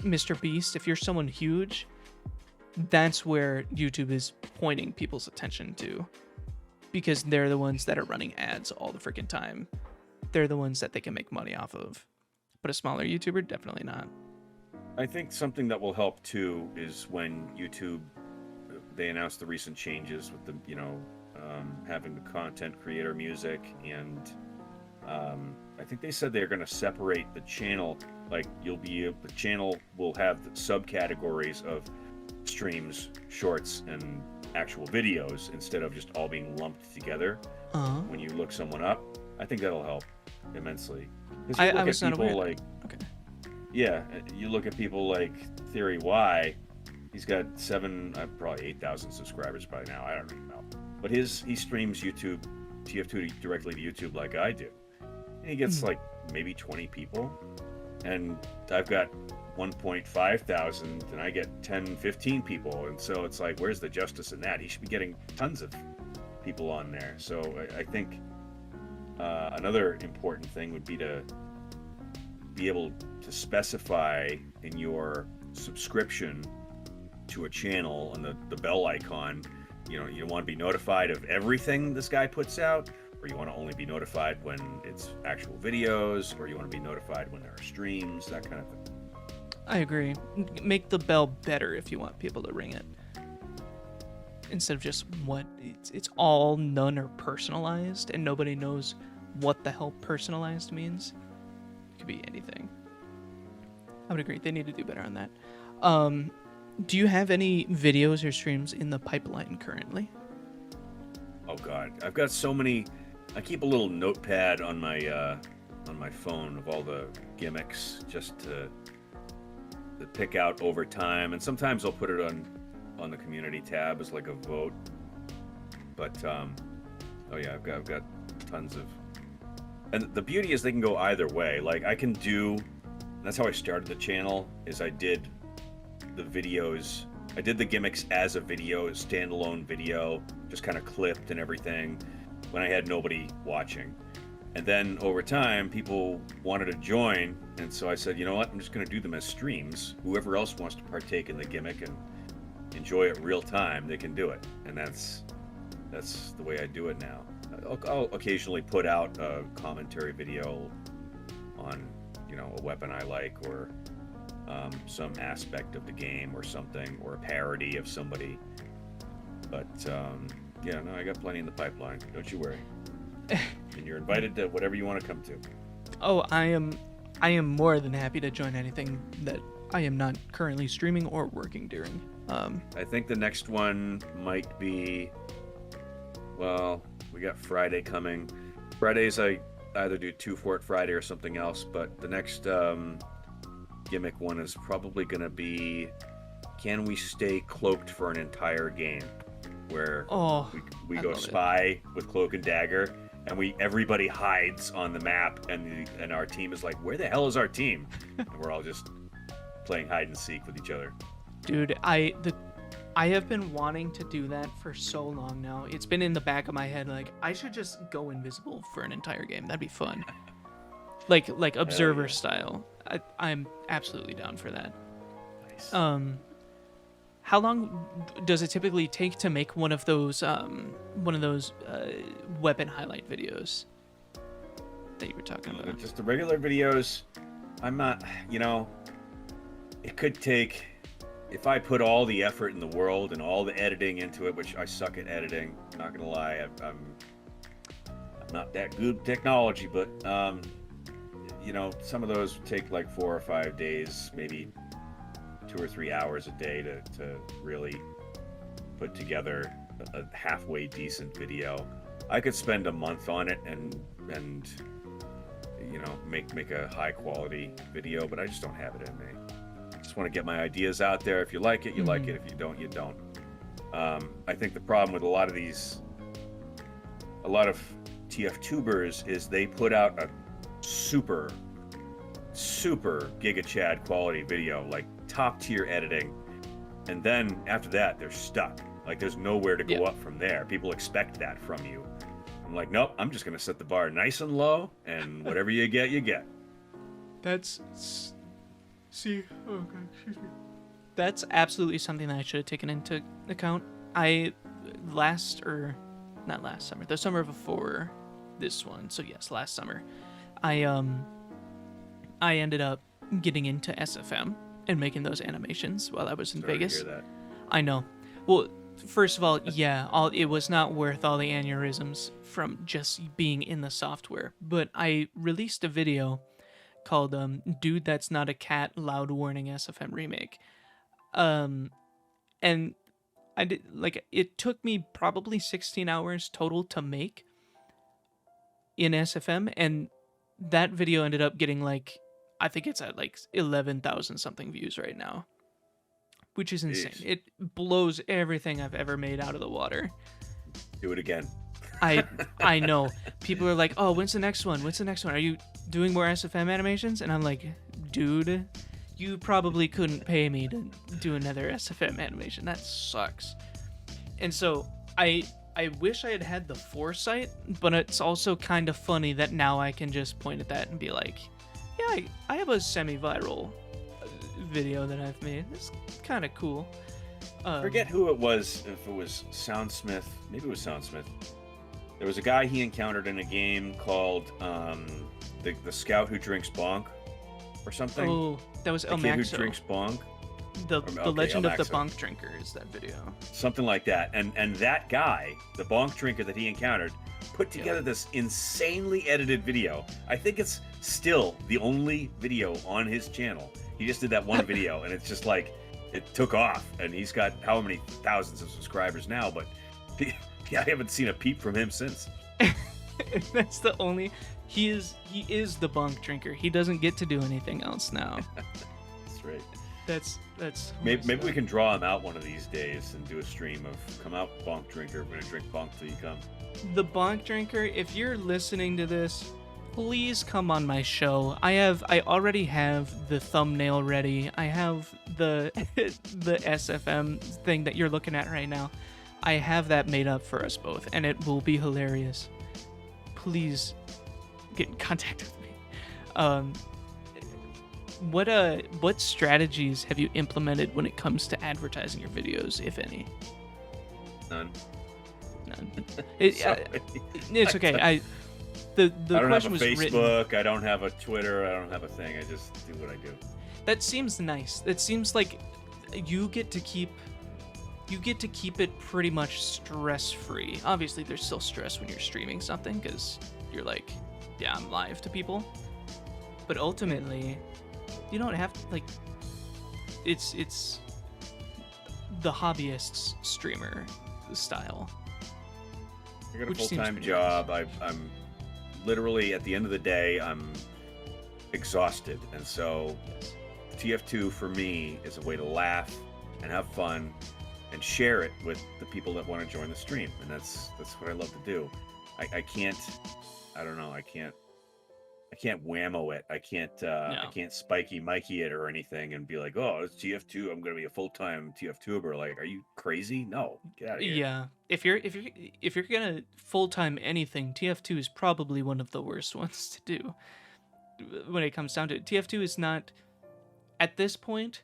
[SPEAKER 1] Mr. Beast, if you're someone huge, that's where YouTube is pointing people's attention to, because they're the ones that are running ads all the freaking time. They're the ones that they can make money off of. But a smaller YouTuber, definitely not.
[SPEAKER 2] I think something that will help too is when YouTube, they announced the recent changes with the having the content creator music, and I think they said they're going to separate the channel. Like the channel will have the subcategories of streams, shorts, and actual videos instead of just all being lumped together. When you look someone up, I think that'll help immensely.
[SPEAKER 1] I was not aware.
[SPEAKER 2] Like,
[SPEAKER 1] okay.
[SPEAKER 2] Yeah, you look at people like Theory Y. He's got probably 8,000 subscribers by now. I don't even know, but he streams YouTube TF2 directly to YouTube like I do, and he gets like maybe 20 people, and I've got 1.5 thousand, and I get 10, 15 people, and so it's like, where's the justice in that? He should be getting tons of people on there. So I think another important thing would be to be able to specify in your subscription to a channel on the bell icon, you want to be notified of everything this guy puts out, or you want to only be notified when it's actual videos, or you want to be notified when there are streams, that kind of thing.
[SPEAKER 1] I agree. Make the bell better if you want people to ring it, instead of just it's all none or personalized, and nobody knows what the hell personalized means. It could be anything. I would agree. They need to do better on that. Do you have any videos or streams in the pipeline currently?
[SPEAKER 2] Oh God, I've got so many. I keep a little notepad on my phone of all the gimmicks just to pick out over time, and sometimes I'll put it on the community tab as like a vote. But oh yeah, I've got tons of. And the beauty is they can go either way. Like I can do. That's how I started the channel. Is I did the videos. I did the gimmicks as a video, a standalone video, just kind of clipped and everything, when I had nobody watching. And then over time, people wanted to join, and so I said, you know what? I'm just going to do them as streams. Whoever else wants to partake in the gimmick and enjoy it real time, they can do it. And that's the way I do it now. I'll occasionally put out a commentary video on, a weapon I like, or some aspect of the game or something, or a parody of somebody. But yeah, no, I got plenty in the pipeline. Don't you worry. And you're invited to whatever you want to come to.
[SPEAKER 1] Oh, I am more than happy to join anything that I am not currently streaming or working during.
[SPEAKER 2] I think the next one might be, well, we got Friday coming. Fridays I either do Two Fort Friday or something else, but the next gimmick one is probably going to be, can we stay cloaked for an entire game? Where we go spy with cloak and dagger, and everybody hides on the map, and our team is like, where the hell is our team? And we're all just playing hide and seek with each other.
[SPEAKER 1] Dude, I have been wanting to do that for so long now. It's been in the back of my head, like, I should just go invisible for an entire game. That'd be fun. Like Observer style. I'm absolutely down for that.
[SPEAKER 2] Nice.
[SPEAKER 1] How long does it typically take to make one of those weapon highlight videos that you were talking about?
[SPEAKER 2] Just the regular videos. I'm not, it could take, if I put all the effort in the world and all the editing into it, which I suck at editing, not gonna lie, I'm not that good with technology, but some of those take like 4 or 5 days, maybe 2 or 3 hours a day to really put together a halfway decent video. I could spend a month on it and make a high quality video, but I just don't have it in me. I just want to get my ideas out there. If you like it, you like it. If you don't, you don't. I think the problem with a lot of TF tubers is they put out a super giga chad quality video, like top tier editing, and then after that they're stuck. Like there's nowhere to go up from there. People expect that from you. I'm like, nope, I'm just gonna set the bar nice and low, and whatever you get, you get.
[SPEAKER 1] That's absolutely something that I should have taken into account. The summer before this one, so yes, last summer, I ended up getting into SFM and making those animations while I was in Vegas.
[SPEAKER 2] To hear that.
[SPEAKER 1] I know. Well, first of all, it was not worth all the aneurysms from just being in the software. But I released a video called "Dude, That's Not a Cat, Loud Warning SFM Remake," and I did it took me probably 16 hours total to make in SFM, and that video ended up getting I think it's at 11,000 something views right now, which is insane.
[SPEAKER 2] Jeez.
[SPEAKER 1] It blows everything I've ever made out of the water.
[SPEAKER 2] Do it again.
[SPEAKER 1] I know. People are like, "Oh, when's the next one? When's the next one? Are you doing more SFM animations?" And I'm like, "Dude, you probably couldn't pay me to do another SFM animation. That sucks." And so I wish I had the foresight, but it's also kind of funny that now I can just point at that and be like, "Yeah, I have a semi-viral video that I've made. It's kind of cool."
[SPEAKER 2] Forget who it was. If it was Soundsmith, maybe it was Soundsmith. There was a guy he encountered in a game called the Scout Who Drinks Bonk, or something.
[SPEAKER 1] Oh, that was El
[SPEAKER 2] The kid
[SPEAKER 1] Maxo.
[SPEAKER 2] who drinks bonk.
[SPEAKER 1] The Legend
[SPEAKER 2] El
[SPEAKER 1] of the
[SPEAKER 2] Maxo.
[SPEAKER 1] Bonk Drinker is that video.
[SPEAKER 2] Something like that. And that guy, the bonk drinker that he encountered, put together this insanely edited video. I think it's still the only video on his channel. He just did that one video, and it's just like, it took off, and he's got how many thousands of subscribers now, but I haven't seen a peep from him since.
[SPEAKER 1] That's the only... He is the bonk drinker. He doesn't get to do anything else now.
[SPEAKER 2] That's right.
[SPEAKER 1] That's
[SPEAKER 2] Maybe we can draw him out one of these days and do a stream of, come out, bonk drinker, we're gonna drink bonk till you come.
[SPEAKER 1] The bonk drinker, if you're listening to this, please come on my show. I already have the thumbnail ready. I have the the SFM thing that you're looking at right now. I have that made up for us both, and it will be hilarious. Please get in contact with me. What strategies have you implemented when it comes to advertising your videos, if any?
[SPEAKER 2] None.
[SPEAKER 1] It's okay. The
[SPEAKER 2] I don't
[SPEAKER 1] question
[SPEAKER 2] have a
[SPEAKER 1] was written.
[SPEAKER 2] Facebook, I don't have a Twitter, I don't have a thing. I just do what I do.
[SPEAKER 1] That seems nice. It seems like you get to keep it pretty much stress-free. Obviously, there's still stress when you're streaming something because you're like, yeah, I'm live to people. But ultimately, you don't have to, it's the hobbyist's streamer style.
[SPEAKER 2] I got a
[SPEAKER 1] Which seems
[SPEAKER 2] full-time
[SPEAKER 1] pretty
[SPEAKER 2] job. I'm literally, at the end of the day, I'm exhausted. And so TF2 for me is a way to laugh and have fun and share it with the people that want to join the stream. And that's what I love to do. I can't whammo it. I can't spiky Mikey it or anything and be like, oh, it's TF2. I'm gonna be a full-time TF2ber. Like, are you crazy? No, get out of here.
[SPEAKER 1] Yeah, if you're gonna full-time anything, TF2 is probably one of the worst ones to do. When it comes down to it, TF2 is not, at this point,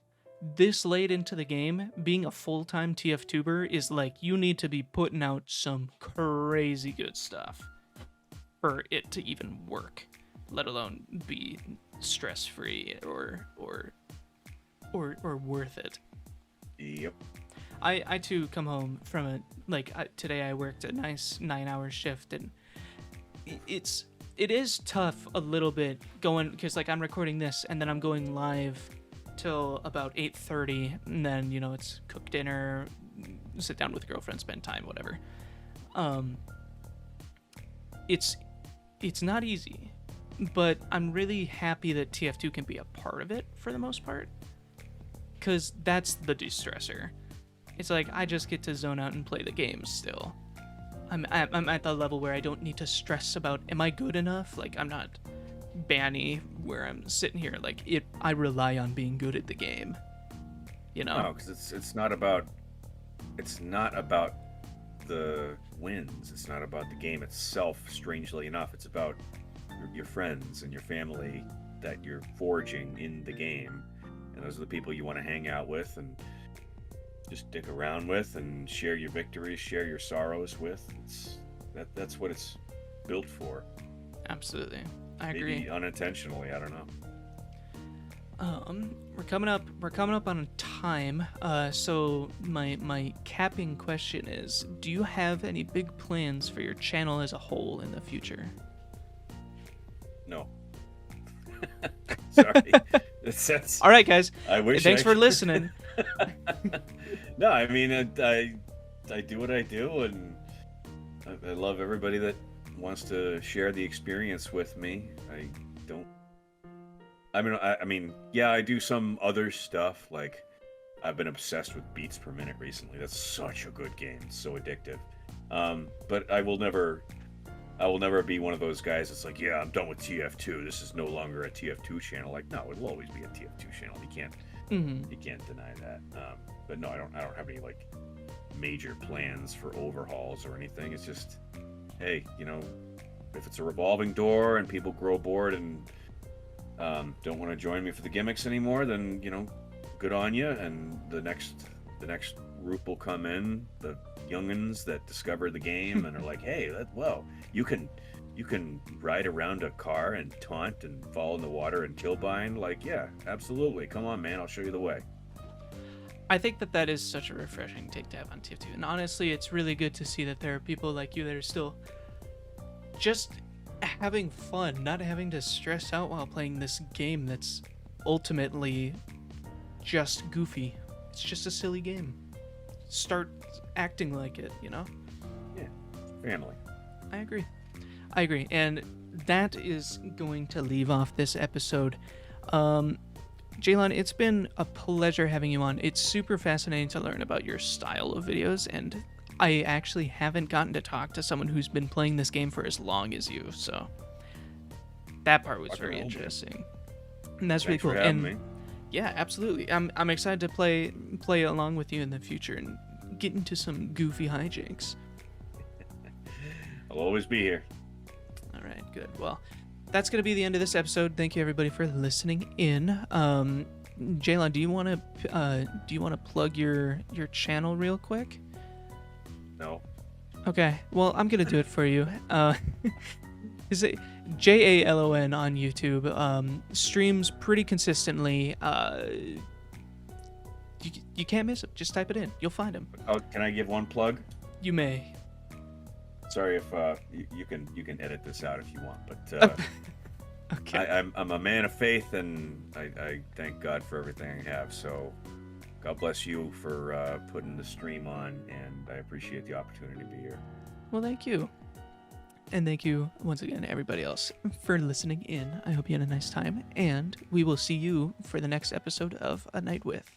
[SPEAKER 1] this late into the game, being a full-time TF2ber is like, you need to be putting out some crazy good stuff for it to even work, let alone be stress-free or worth it.
[SPEAKER 2] Yep.
[SPEAKER 1] I too come home from today I worked a nice 9-hour shift, and it's it is tough a little bit going, because like I'm recording this and then I'm going live till about 8:30, and then it's cook dinner, sit down with girlfriend, spend time, whatever. It's not easy, but I'm really happy that TF2 can be a part of it for the most part, because that's the de-stressor. It's like I just get to zone out and play the game still. I'm at the level where I don't need to stress about, am I good enough? Like, I'm not Banny where I'm sitting here like I rely on being good at the game.
[SPEAKER 2] No, because it's not about the wins. It's not about the game itself. Strangely enough, it's about your friends and your family that you're forging in the game, and those are the people you want to hang out with and just dick around with and share your victories, share your sorrows with. That's what it's built for.
[SPEAKER 1] Absolutely, I agree.
[SPEAKER 2] Maybe unintentionally, I don't know.
[SPEAKER 1] We're coming up on time. So my capping question is, do you have any big plans for your channel as a whole in the future?
[SPEAKER 2] No. Sorry.
[SPEAKER 1] All right, guys.
[SPEAKER 2] Thanks
[SPEAKER 1] for listening.
[SPEAKER 2] No, I mean, I do what I do, and I love everybody that wants to share the experience with me. I mean, yeah, I do some other stuff. Like, I've been obsessed with beats per minute recently. That's such a good game. It's so addictive. But I will never be one of those guys that's like, yeah, I'm done with TF2. This is no longer a TF2 channel. Like, no, it'll always be a TF2 channel. You can't deny that. But no, I don't have any like major plans for overhauls or anything. It's just, hey, if it's a revolving door and people grow bored and don't want to join me for the gimmicks anymore, then good on you. And the next group will come in, the youngins that discover the game and are like, hey, you can ride around a car and taunt and fall in the water and kill bind. Like, yeah, absolutely. Come on, man. I'll show you the way.
[SPEAKER 1] I think that is such a refreshing take to have on TF2. And honestly, it's really good to see that there are people like you that are still just having fun, not having to stress out while playing this game that's ultimately just goofy. It's just a silly game. Start acting like it,
[SPEAKER 2] Yeah, family.
[SPEAKER 1] I agree. And that is going to leave off this episode. Jalon, it's been a pleasure having you on. It's super fascinating to learn about your style of videos, and I actually haven't gotten to talk to someone who's been playing this game for as long as you, so that part was very interesting. And that's really cool.
[SPEAKER 2] Thanks for having me.
[SPEAKER 1] Yeah, absolutely. I'm excited to play along with you in the future and get into some goofy hijinks.
[SPEAKER 2] I'll always be here.
[SPEAKER 1] All right, good. Well, that's going to be the end of this episode. Thank you everybody for listening in. Jalon, do you want to plug your channel real quick?
[SPEAKER 2] No.
[SPEAKER 1] Okay. Well, I'm going to do it for you. Is it Jalon on YouTube? Streams pretty consistently. You can't miss him. Just type it in. You'll find him.
[SPEAKER 2] Oh, can I give one plug?
[SPEAKER 1] You may.
[SPEAKER 2] Sorry if you can edit this out if you want, but
[SPEAKER 1] okay.
[SPEAKER 2] I'm a man of faith, and I thank God for everything I have. So God bless you for putting the stream on, and I appreciate the opportunity to be here.
[SPEAKER 1] Well, thank you. And thank you once again, everybody else, for listening in. I hope you had a nice time, and we will see you for the next episode of A Night With.